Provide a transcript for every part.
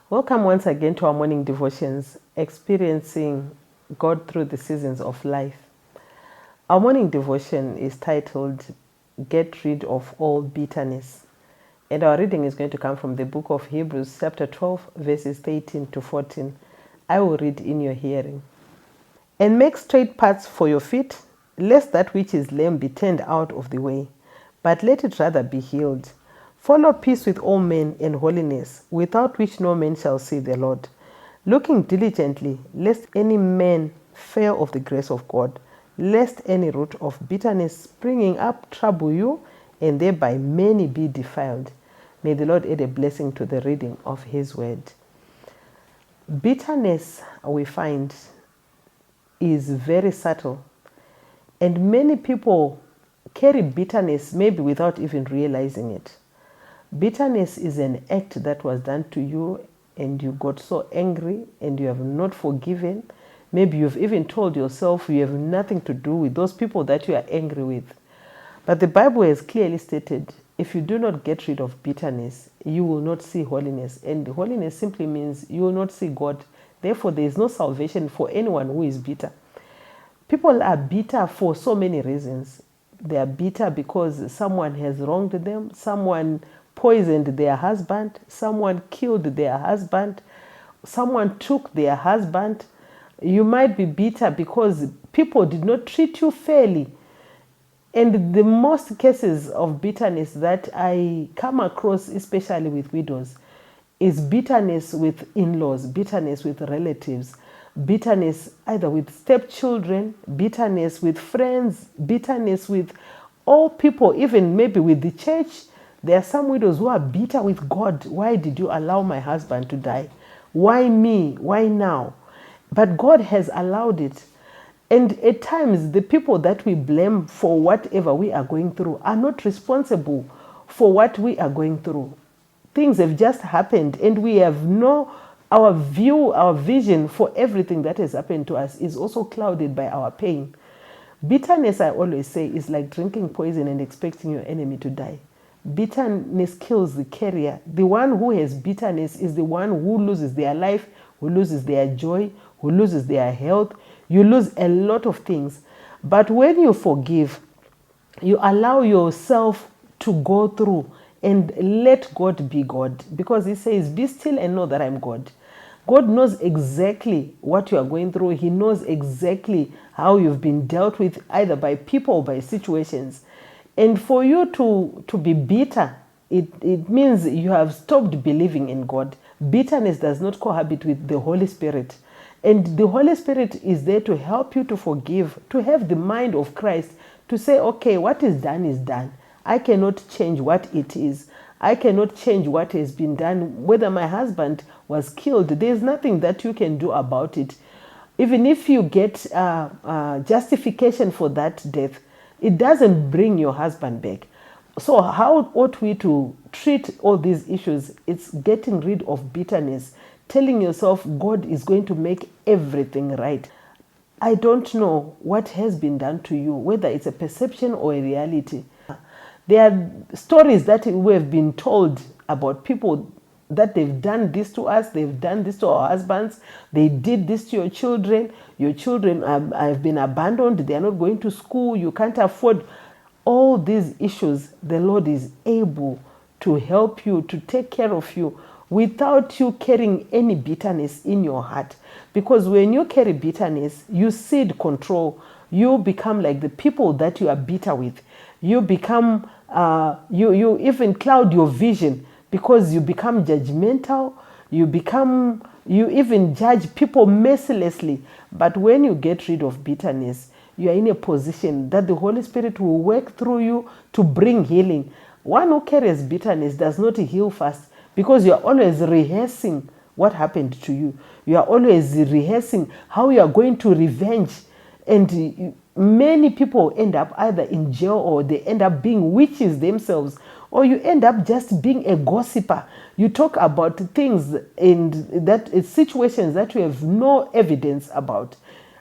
Welcome once again to our morning devotions, experiencing God through the seasons of life. Our morning devotion is titled, Get Rid of All Bitterness. And our reading is going to come from the book of Hebrews, chapter 12, verses 13 to 14. I will read in your hearing. And make straight paths for your feet, lest that which is lame be turned out of the way, but let it rather be healed. Follow peace with all men and holiness, without which no man shall see the Lord. Looking diligently, lest any man fail of the grace of God, lest any root of bitterness springing up trouble you, and thereby many be defiled. May the Lord add a blessing to the reading of His word. Bitterness, we find, is very subtle, and many people carry bitterness maybe without even realizing it. Bitterness is an act that was done to you and you got so angry and you have not forgiven. Maybe you've even told yourself you have nothing to do with those people that you are angry with. But the Bible has clearly stated, if you do not get rid of bitterness, you will not see holiness. And holiness simply means you will not see God. Therefore, there is no salvation for anyone who is bitter. People are bitter for so many reasons. They are bitter because someone has wronged them, someone poisoned their husband, someone killed their husband, someone took their husband. You might be bitter because people did not treat you fairly. And the most cases of bitterness that I come across, especially with widows, is bitterness with in-laws, bitterness with relatives, bitterness either with stepchildren, bitterness with friends, bitterness with all people, even maybe with the church. There are some widows who are bitter with God. Why did you allow my husband to die? Why me? Why now? But God has allowed it. And at times, the people that we blame for whatever we are going through are not responsible for what we are going through. Things have just happened, and we have our view, our vision for everything that has happened to us is also clouded by our pain. Bitterness, I always say, is like drinking poison and expecting your enemy to die. Bitterness kills the carrier. The one who has bitterness is the one who loses their life, who loses their joy, who loses their health. You lose a lot of things. But when you forgive, you allow yourself to go through and let God be God. Because He says, be still and know that I'm God. God knows exactly what you are going through. He knows exactly how you've been dealt with, either by people or by situations. And for you to be bitter, it means you have stopped believing in God. Bitterness does not cohabit with the Holy Spirit. And the Holy Spirit is there to help you to forgive, to have the mind of Christ, to say, okay, what is done is done. I cannot change what it is. I cannot change what has been done. Whether my husband was killed, there's nothing that you can do about it. Even if you get justification for that death, it doesn't bring your husband back. So how ought we to treat all these issues? It's getting rid of bitterness, telling yourself God is going to make everything right. I don't know what has been done to you, whether it's a perception or a reality. There are stories that we have been told about people that they've done this to us, they've done this to our husbands, they did this to your children have been abandoned, they are not going to school, you can't afford. All these issues, the Lord is able to help you, to take care of you, without you carrying any bitterness in your heart. Because when you carry bitterness, you cede control. You become like the people that you are bitter with. You become, you even cloud your vision because you become judgmental. You even judge people mercilessly. But when you get rid of bitterness, you are in a position that the Holy Spirit will work through you to bring healing. One who carries bitterness does not heal fast, because you are always rehearsing what happened to you. You are always rehearsing how you are going to revenge. And many people end up either in jail, or they end up being witches themselves, or you end up just being a gossiper. You talk about things and that situations that you have no evidence about.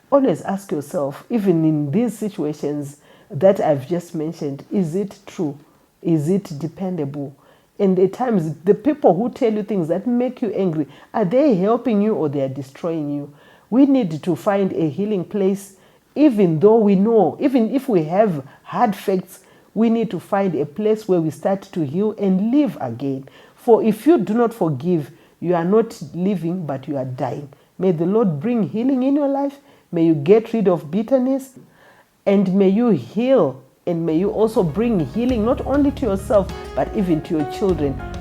Always ask yourself, even in these situations that I've just mentioned, is it true? Is it dependable? And at times, the people who tell you things that make you angry, are they helping you or they are destroying you? We need to find a healing place, even though we know, even if we have hard facts, we need to find a place where we start to heal and live again. For if you do not forgive, you are not living, but you are dying. May the Lord bring healing in your life. May you get rid of bitterness, and may you heal, and may you also bring healing not only to yourself, but even to your children.